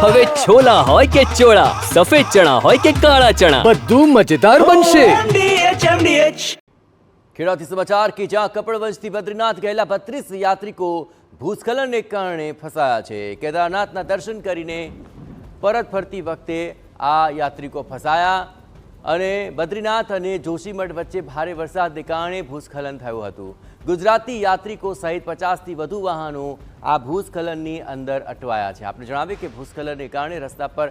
હવે છોલા હોય કે ચોળા, સફેદ ચણા હોય કે કાળા ચણા, બધું મજેદાર બનશે। ખેડાથી સમાચાર કે જ્યાં કપડવંજથી બદ્રીનાથ ગયેલા 32 યાત્રિકો ભૂસ્ખલનને કારણે ફસાયા છે। કેદારનાથના દર્શન કરીને પરત ફરતી વખતે આ યાત્રિકો ફસાયા અને બદ્રીનાથ અને જોશીમઠ વચ્ચે ભારે વરસાદને કારણે ભૂસ્ખલન થયું હતું। ગુજરાતી યાત્રિકો સહિત 50થી વધુ વાહનો આ ભૂસ્ખલનની અંદર અટવાયા છે। આપણે જણાવીએ કે ભૂસ્ખલનને કારણે રસ્તા પર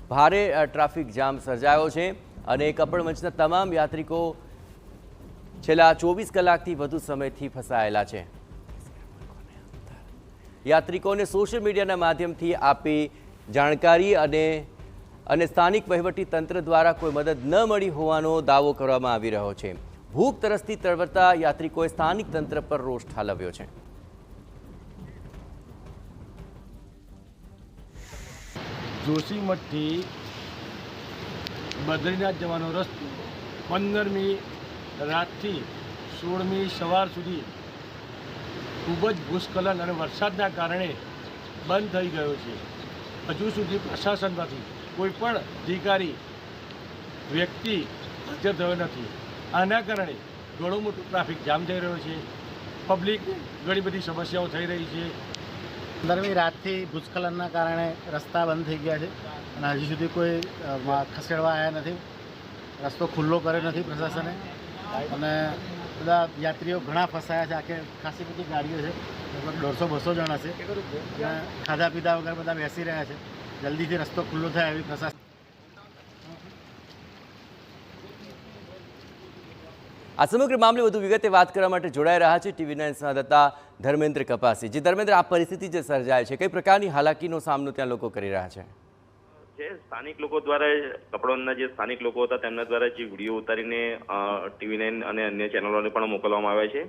ભારે ટ્રાફિક જામ સર્જાયો છે અને કપડવંજના તમામ યાત્રિકો છેલ્લા 24 કલાકથી વધુ સમયથી ફસાયેલા છે। યાત્રિકોને સોશિયલ મીડિયાના માધ્યમથી આપી જાણકારી અને સ્થાનિક વહીવટી તંત્ર દ્વારા કોઈ મદદ ન મળી હોવાનો દાવો કરવામાં આવી રહ્યો છે। ભૂખ તરસથી તરવરતા યાત્રિકોએ સ્થાનિક તંત્ર પર રોષ ઠાલવ્યો છે। જોશીમઠથી બદ્રીનાથ જવાનો રસ્તો 15મી રાતથી 16મી સવાર સુધી ખૂબ જ ભૂસ્ખલન અને વરસાદના કારણે બંધ થઈ ગયો છે। હજુ સુધી પ્રશાસનમાંથી કોઈ પણ અધિકારી વ્યક્તિ હાજર થયો નથી। આના કારણે ઘણો મોટો ટ્રાફિક જામ થઈ રહ્યો છે। પબ્લિક ઘણી બધી સમસ્યાઓ થઈ રહી છે। 15મી રાતથી ભૂસ્ખલનના કારણે રસ્તા બંધ થઈ ગયા છે અને હજી સુધી કોઈ ખસેડવા આવ્યા નથી। રસ્તો ખુલ્લો કર્યો નથી પ્રશાસને અને બધા યાત્રીઓ ઘણા ફસાયા છે। આખે ખાસી બધી ગાડીઓ છે, લગભગ 150-200 જણા છે। ખાધા પીધા વગર બધા બેસી રહ્યા છે। જલ્દીથી રસ્તો ખુલ્લો થાય એવી પ્રશાસન। આ સમગ્ર મામલે વધુ વિગતે વાત કરવા માટે જોડાઈ રહ્યા છે TV9 સંવાદદાતા ધર્મેન્દ્ર કપાસી। જે ધર્મેન્દ્ર, આ પરિસ્થિતિ જે સર્જાય છે, કઈ પ્રકારની હાલાકીનો સામનો ત્યાં લોકો કરી રહ્યા છે? જે સ્થાનિક લોકો દ્વારા કપડવંજના જે સ્થાનિક લોકો હતા તેમના દ્વારા જે વિડીયો ઉતારીને TV9 અને અન્ય ચેનલોને પણ મોકલવામાં આવ્યા છે।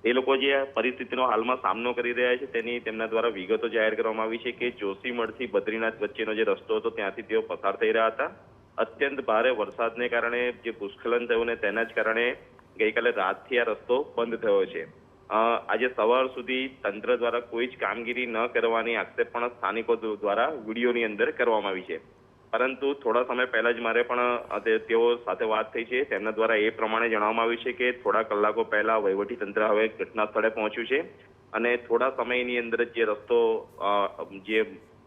એ લોકો જે પરિસ્થિતિનો હાલમાં સામનો કરી રહ્યા છે તેની તેમના દ્વારા વિગતો જાહેર કરવામાં આવી છે કે જોશીમઠથી બદ્રીનાથ વચ્ચેનો જે રસ્તો હતો ત્યાંથી તેઓ પસાર થઈ રહ્યા હતા। અત્યંત ભારે વરસાદને કારણે જે ભૂસ્ખલન થયું ને તેના જ કારણે ગઈકાલે રાતથી આ રસ્તો બંધ થયો છે। આજે સવાર સુધી તંત્ર દ્વારા કોઈ જ કામગીરી ન કરવાની આક્ષેપ પણ સ્થાનિકો દ્વારા વિડીયોની અંદર કરવામાં આવી છે। પરંતુ થોડા સમય પહેલા જ મારે પણ તેઓ સાથે વાત થઈ છે। તેમના દ્વારા એ પ્રમાણે જણાવવામાં આવ્યું છે કે થોડા કલાકો પહેલા વહીવટી તંત્ર હવે ઘટના સ્થળે પહોંચ્યું છે અને થોડા સમયની અંદર જે રસ્તો જે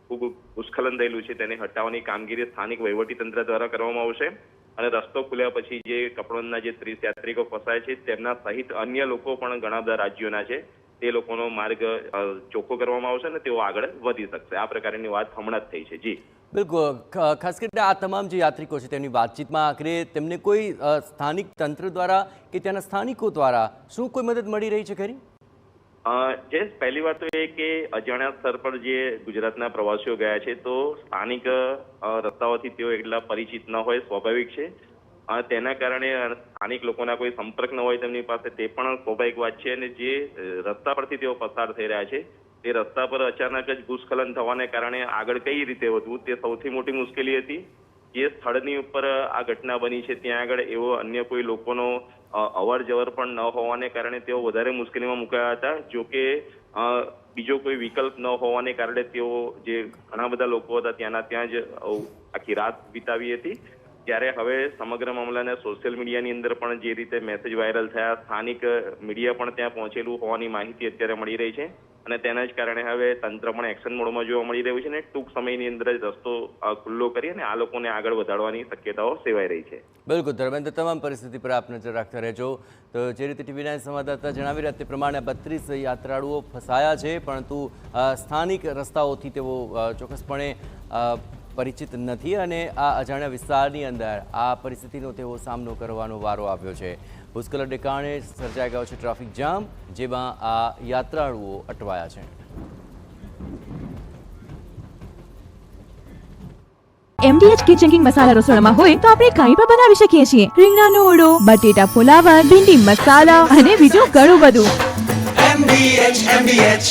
ખૂબ ભૂસ્ખલન થયેલું છે તેને હટાવવાની કામગીરી સ્થાનિક વહીવટી તંત્ર દ્વારા કરવામાં આવશે અને રસ્તો ખુલ્યા પછી જે કપડવંજના જે 30 યાત્રિકો ફસાય છે તેમના સહિત અન્ય લોકો પણ ઘણા બધા રાજ્યોના છે તે લોકોનો માર્ગ ચોખ્ખો કરવામાં આવશે અને તેઓ આગળ વધી શકશે। આ પ્રકારની વાત હમણાં જ થઈ છે। જી બિલકુલ, ખાસ કરીને આ તમામ જે યાત્રિકો છે તેમની વાતચીતમાં આખરે તેમને કોઈ સ્થાનિક તંત્ર દ્વારા કે ત્યાંના સ્થાનિકો દ્વારા શું કોઈ મદદ મળી રહી છે ખરી? જે પહેલી વાત તો એ કે અજાણ્યા સ્તર પર જે ગુજરાતના પ્રવાસીઓ ગયા છે તો સ્થાનિક રસ્તાઓથી તેઓ એટલા પરિચિત ન હોય, સ્વાભાવિક છે। તેના કારણે સ્થાનિક લોકોના કોઈ સંપર્ક ન હોય તેમની પાસે, તે પણ સ્વાભાવિક વાત છે। અને જે રસ્તા પરથી તેઓ પસાર થઈ રહ્યા છે તે રસ્તા પર અચાનક જ ભૂસ્ખલન થવાને કારણે આગળ કઈ રીતે વધવું તે સૌથી મોટી મુશ્કેલી હતી। જે સ્થળની ઉપર આ ઘટના બની છે ત્યાં આગળ એવો અન્ય કોઈ લોકોનો અવર જવર પણ ન હોવાને કારણે તેઓ વધારે મુશ્કેલીમાં મુકાયા હતા। જો કે બીજો કોઈ વિકલ્પ ન હોવાને કારણે તેઓ જે ઘણા બધા લોકો હતા ત્યાં જ આખી રાત વિતાવી હતી। ત્યારે હવે સમગ્ર મામલાને સોશિયલ મીડિયાની અંદર પણ જે રીતે મેસેજ વાયરલ થયા, સ્થાનિક મીડિયા પણ ત્યાં પહોંચેલું હોવાની માહિતી અત્યારે મળી રહી છે અને તેના જ કારણે હવે તંત્ર પણ એક્શન મોડમાં જોવા મળી રહ્યું છે અને ટૂંક સમયની અંદર જ રસ્તો ખુલ્લો કરી અને આ લોકોને આગળ વધારવાની શક્યતાઓ સેવાઈ રહી છે। બિલકુલ ધર્મેન્દ્ર, તમામ પરિસ્થિતિ પર આપ નજર રાખતા રહેજો। તો જે રીતે TV9 સંવાદદાતા જણાવી રહ્યા તે પ્રમાણે 32 યાત્રાળુઓ ફસાયા છે, પરંતુ સ્થાનિક રસ્તાઓથી તેઓ ચોક્કસપણે પરિચિત નથી અને આ અજાણ્યા વિસ્તારની અંદર આ પરિસ્થિતિનો તેઓ સામનો કરવાનો વારો આવ્યો છે। ભૂસ્ખલનને કારણે સર્જાઈ ગયો છે ટ્રાફિક જામ, જેમાં આ યાત્રાળુઓ અટવાયા છે। MDH કિચન કિંગ મસાલા રસોડામાં હોય તો આપણે કંઈ પણ બનાવી શકીએ છીએ। રીંગણાનો ઓળો, બટેટા ફુલાવર, ભીંડી મસાલા અને બીજું ઘણું બધું। MDH